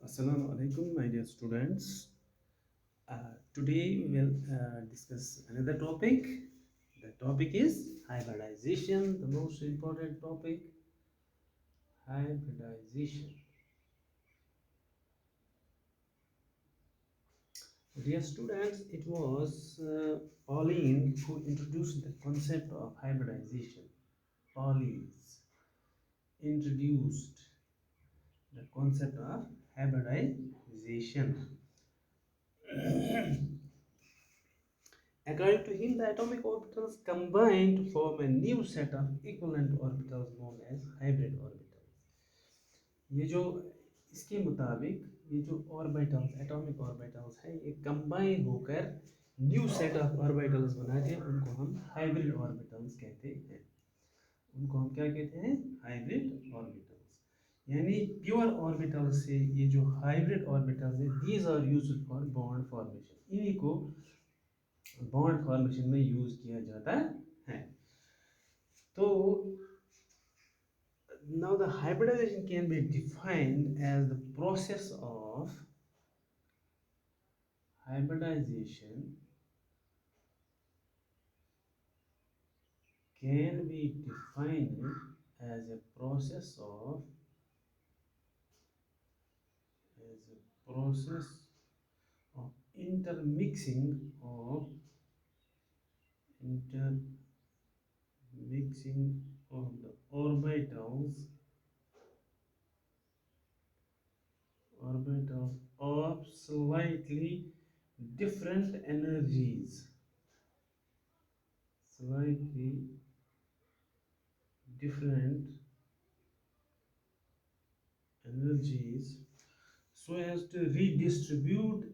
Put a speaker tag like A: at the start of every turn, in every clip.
A: Assalamu alaikum my dear students. Today we will discuss another topic. The topic is hybridization, the most important topic. Hybridization. Dear students, it was Pauline who introduced the concept of hybridization. Pauline introduced the concept of hybridization. According to him, the atomic orbitals combine to form a new set of equivalent orbitals known as hybrid orbitals. ये जो इसके मुताबिक ये जो orbitals atomic orbitals हैं ये combine होकर new set of orbitals बनाते हैं उनको हम हाइब्रिड ऑर्बिटल्स कहते हैं उनको हम क्या कहते हैं हाइब्रिड ऑर्बिटल्स यानी प्योर ऑर्बिटल्स से ये जो हाइब्रिड ऑर्बिटल्स हैं these are used for bond formation इन्हीं को बॉन्ड फॉर्मेशन में यूज किया जाता है तो now the hybridization can be defined as the process of hybridization can be defined as a process of intermixing of the orbitals of slightly different energies so as to redistribute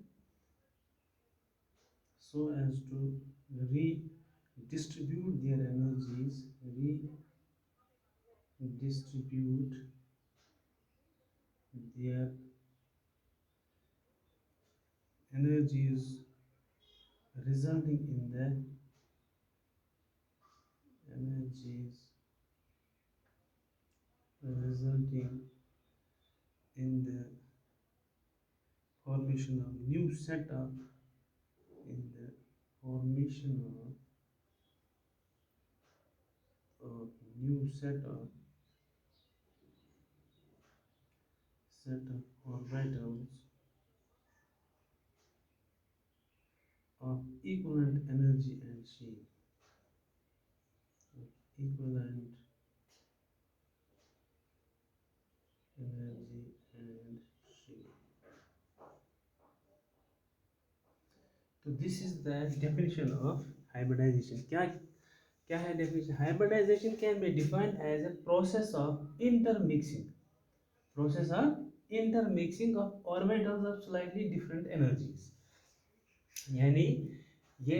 A: their energies resulting in the formation of new set of in the formation of new set of orbitals of equivalent energy and shape. Equivalent energy and shape. So this is the definition of hybridization. क्या है definition? Hybridization can be defined as a process of intermixing of orbitals of slightly different energies. यानी ये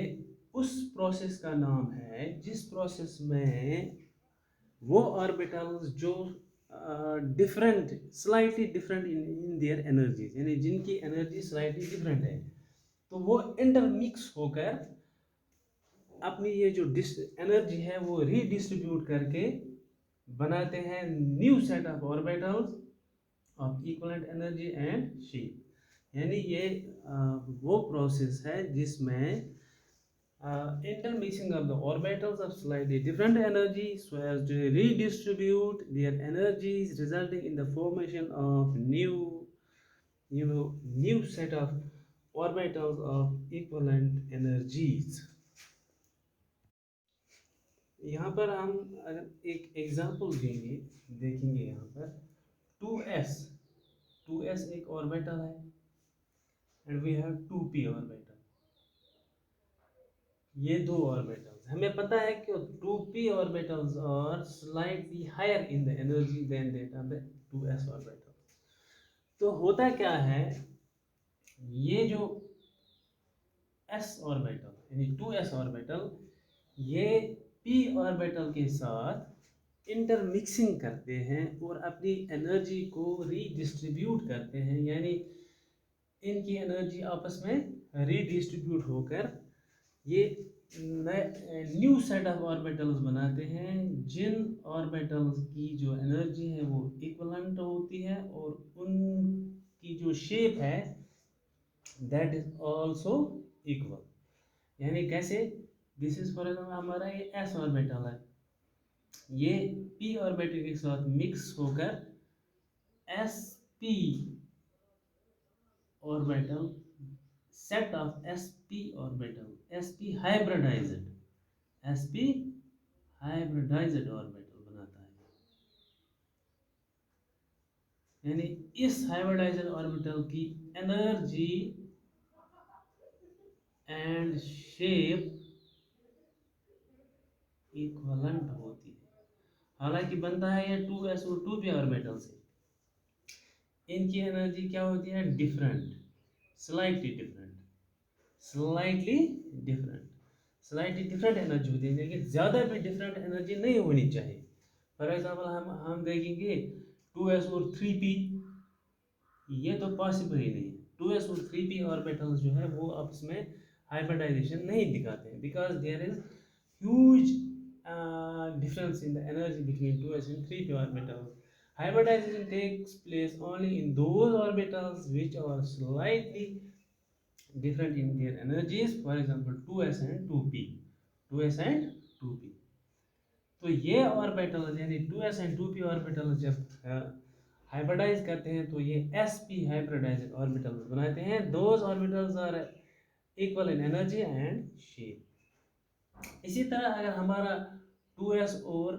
A: उस process का नाम है जिस process में वो ऑर्बिटल्स जो slightly different in their energies यानी जिनकी एनर्जी स्लाइटली डिफरेंट है तो वो इंटरमिक्स होकर अपनी ये जो एनर्जी है वो रीडिस्ट्रीब्यूट करके बनाते हैं new set of orbitals of equivalent energy and shape यानी ये वो प्रोसेस है जिसमें intermixing of the orbitals of slightly different energy so as to redistribute their energies resulting in the formation of new set of orbitals of equivalent energies. यहाँ पर हम अगर एक एग्जांपल देखेंगे यहाँ पर 2s एक ऑर्बिटल है and we have 2p orbital ये दो ऑर्बिटल्स हमें पता है कि 2p orbitals are slightly higher in the energy than that of the 2s orbital तो होता क्या है ये जो s ऑर्बिटल यानी 2s ऑर्बिटल ये p ऑर्बिटल के साथ इंटरमिक्सिंग करते हैं और अपनी एनर्जी को रीडिस्ट्रीब्यूट करते हैं यानी इनकी एनर्जी आपस में रीडिस्ट्रीब्यूट होकर ये न्यू सेट ऑफ ऑर्बिटल्स बनाते हैं जिन ऑर्बिटल्स की जो एनर्जी है वो इक्वलेंट होती है और उनकी जो शेप है दैट इज आल्सो इक्वल। यानी कैसे? दिस इज फॉर एग्जाम्पल हमारा ये एस ऑर्बिटल है, ये पी ऑर्बिटल के साथ मिक्स होकर S P orbital set of S P orbital S P hybridized sp hybridized orbital बनाता है। यानी इस हाइब्रिडाइज्ड ऑर्बिटल की एनर्जी एंड शेप इक्वलेंट होती है। हालांकि बनता है ये 2s और 2p ऑर्बिटल से, इनकी एनर्जी क्या होती है? Different, slightly different, slightly different, slightly different energy होती है, लेकिन ज़्यादा भी डिफरेंट एनर्जी नहीं होनी चाहिए। फॉर एग्जाम्पल हम देखेंगे 2s और 3p, ये तो पॉसिबल ही नहीं है। 2s और 3p ऑर्बिटल्स जो है वो आपस में हाइब्रिडाइजेशन नहीं दिखाते हैं, because there is huge difference in the energy between 2s and 3p orbitals. Hybridization takes place only in those orbitals which are slightly different in their energies, for example 2s and 2p, 2s and 2p। तो ये orbital यानी 2s and 2p orbital जब hybridise करते हैं तो ये sp hybridised orbitals बनाते हैं। Those orbitals are equal in energy and shape. इसी तरह अगर हमारा 2s और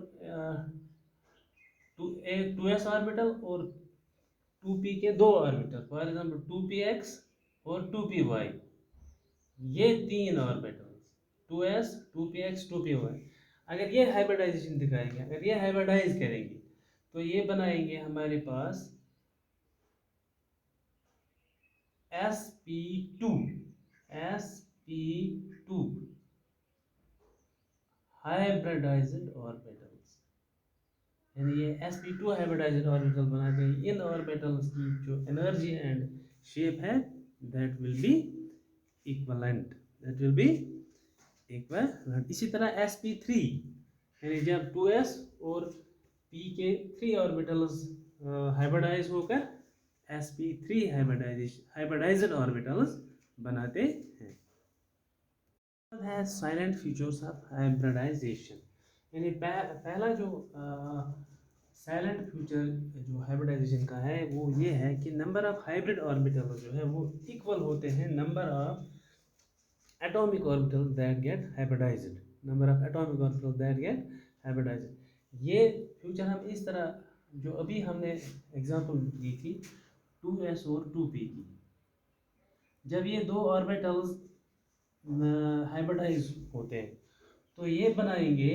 A: 2s ऑर्बिटल और 2p के दो ऑर्बिटल, फॉर एग्जांपल 2px और 2py, ये तीन ऑर्बिटल्स 2s 2px 2py, अगर ये हाइब्रिडाइजेशन दिखाएंगे, अगर ये हाइब्रिडाइज करेंगे तो ये बनाएंगे हमारे पास sp2, sp2 हाइब्रिडाइज्ड ऑर्बिटल्स। यानी ये sp2 हाइब्रिडाइज्ड ऑर्बिटल बनाते हैं। इन ऑर्बिटल्स की जो एनर्जी एंड शेप है that will be equivalent, that will be equivalent. इसी तरह sp3 यानी जब 2s और p के 3 ऑर्बिटल्स हाइब्रिडाइज होकर sp3 हाइब्रिडाइज्ड ऑर्बिटल्स बनाते हैं। है साइलेंट फीचर्स ऑफ हाइब्रिडाइजेशन। यानी पहला जो साइलेंट फ्यूचर जो हाइब्रिडाइजेशन का है वो ये है कि नंबर ऑफ हाइब्रिड ऑर्बिटल जो है वो इक्वल होते हैं number of atomic orbital that get hybridized, number of atomic orbital that get hybridized. ये फ्यूचर हम इस तरह, जो अभी हमने एग्जांपल दी थी 2s और 2p की, जब ये दो ऑर्बिटल्स हाइब्रिडाइज होते हैं तो ये बनाएंगे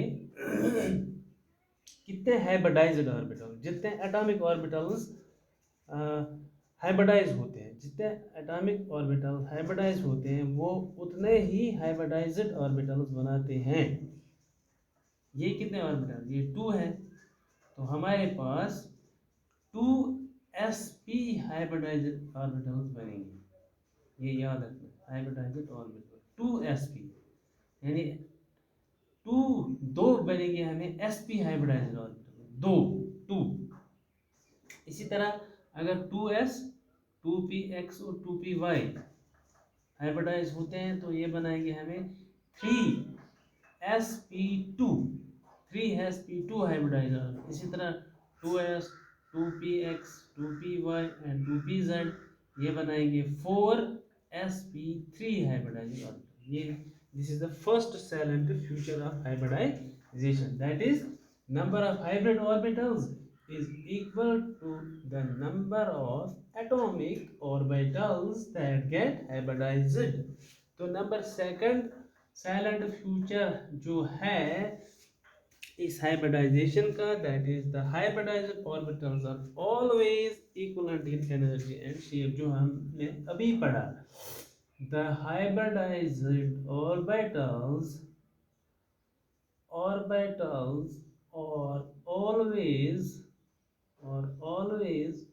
A: कितने हाइब्रिडाइज्ड ऑर्बिटल, जितने एटॉमिक ऑर्बिटल्स हाइब्रिडाइज होते हैं, जितने एटॉमिक ऑर्बिटल हाइब्रिडाइज होते हैं वो उतने ही हाइब्रिडाइज्ड ऑर्बिटल्स बनाते हैं। ये कितने ऑर्बिटल? ये 2 है, तो हमारे पास 2sp हाइब्रिडाइज्ड ऑर्बिटल्स बनेंगे। ये याद रखना, हाइब्रिडाइज्ड ऑर्बिटल 2sp, यानी दो बनेंगे हमें sp हाइब्रिडाइज्ड ऑर्बिटल, दो, 2। इसी तरह अगर 2s 2px और 2py हाइब्रिडाइज होते हैं तो ये बनाएंगे हमें 3sp2, 3sp2 हाइब्रिडाइज। इसी तरह 2s 2px 2py and 2pz ये बनाएंगे 4sp3 हाइब्रिडाइज ऑर्बिटल। ये this is the first silent feature of hybridization, that is number of hybrid orbitals is equal to the number of atomic orbitals that get hybridized। तो number second salient feature जो है इस hybridization का, that is the hybridized orbitals are always equivalent in energy and shape, जो हमने अभी पढ़ा। The hybridized orbitals are always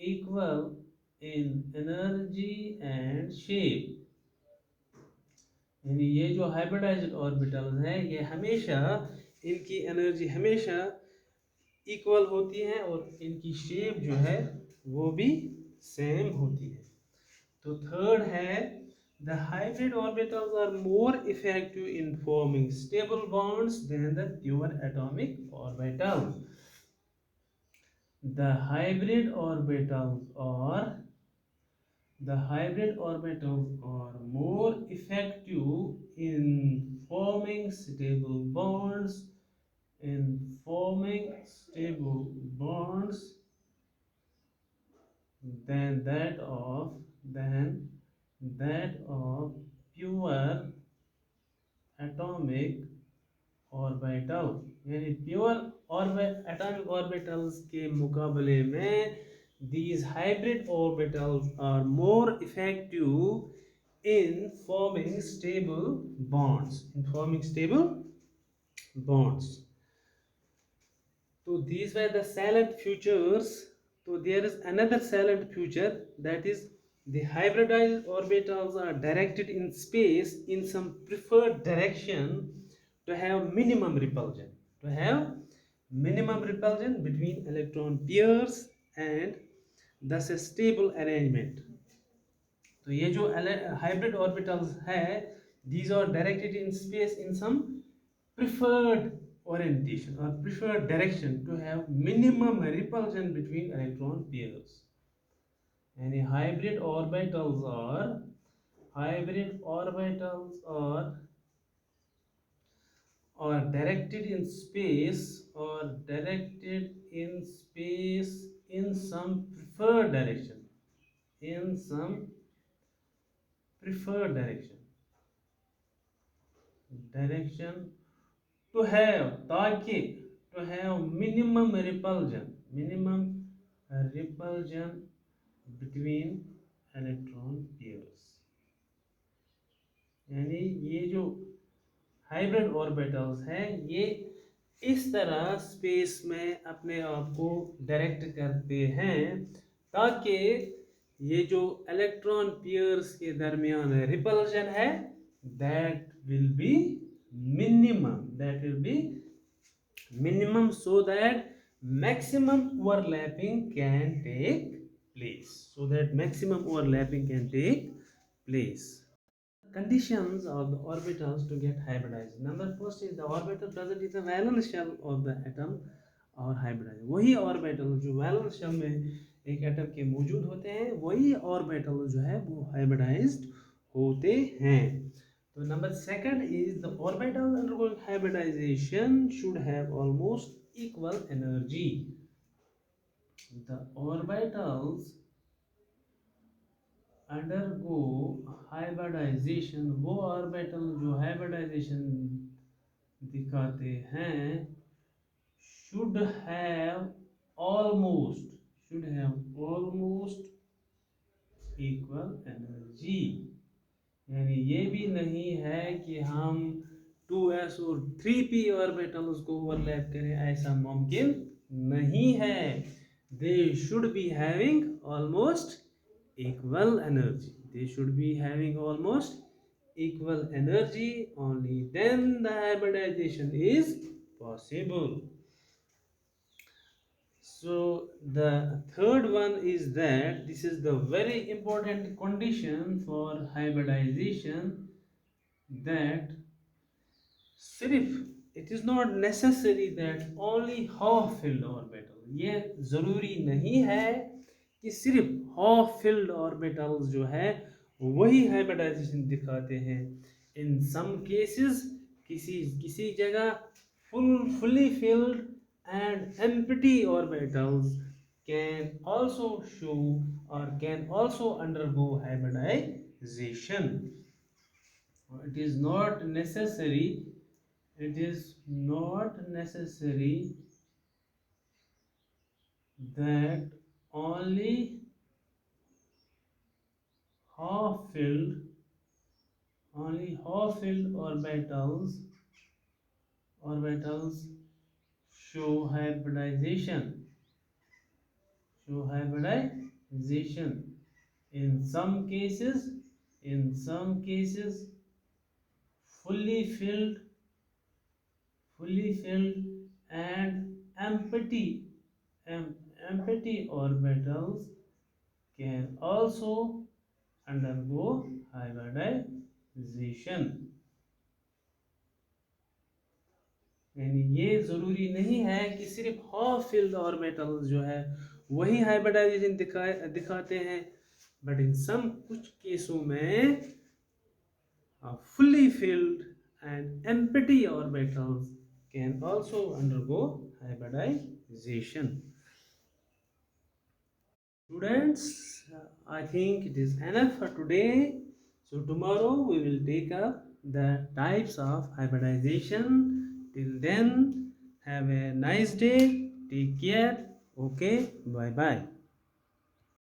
A: equal in energy and shape, यानी ये जो हाइब्रिडाइज्ड ऑर्बिटल्स हैं ये हमेशा, इनकी एनर्जी हमेशा इक्वल होती है और इनकी शेप जो है वो भी सेम होती है। तो थर्ड है, the hybrid orbitals are more effective in forming stable bonds than the pure atomic orbitals. The hybrid orbitals are the hybrid orbitals are more effective in forming stable bonds in forming stable bonds than that of pure atomic orbital. यानी pure atomic orbitals के मुकाबले में these hybrid orbitals are more effective in forming stable bonds. So these were the silent futures. So there is another silent future, that is the hybridized orbitals are directed in space in some preferred direction to have minimum repulsion. To have minimum repulsion between electron pairs and thus a stable arrangement. तो ये जो hybrid orbitals है, these are directed in space in some preferred orientation or preferred direction to have minimum repulsion between electron pairs. And hybrid orbitals are directed in space in some preferred direction direction to have, ताकि to have minimum repulsion between electron pairs। यानी ये जो hybrid orbitals हैं ये इस तरह space में अपने आप को डायरेक्ट करते हैं ताकि ये जो इलेक्ट्रॉन पेयर्स के दरमियान रिपल्शन है that will be minimum so that maximum overlapping can take place. Conditions of the orbitals to get hybridized. Number first is the orbital present is the valence shell of the atom और hybridized। वही orbital जो valence shell में एक atom के मौजूद होते हैं वही ऑर्बिटल जो है वो हाइब्रिडाइज्ड होते हैं। तो number second is the orbital undergoing hybridization should have almost equal energy. The orbitals undergo hybridization, वो ऑर्बिटल जो हाइब्रिडाइजेशन दिखाते हैं should have almost equal energy। यानी ये भी नहीं है कि हम 2s और 3p ऑर्बिटल्स को ओवरलैप करें, ऐसा मुमकिन नहीं है। They should be having almost equal energy, only then the hybridization is possible। So the third one is that this is the very important condition for hybridization, that सिर्फ it is not necessary that only half filled orbital, ये ज़रूरी नहीं है कि सिर्फ half filled orbitals जो है वही hybridization दिखाते हैं। in some cases किसी जगह fully filled and empty orbitals can also show or can also undergo hybridization। it is not necessary that only half-filled orbitals show hybridization in some cases fully filled, and em- empty orbitals can also undergo hybridization. यानी ये ज़रूरी नहीं है कि सिर्फ half filled orbitals जो है वही हाइब्रिडाइजेशन दिखाते हैं, बट इन सम कुछ केसों में fully filled and empty orbitals can also undergo hybridization. Students, I think it is enough for today. So tomorrow we will take up the types of hybridization. Till then, have a nice day. Take care. Okay. Bye bye.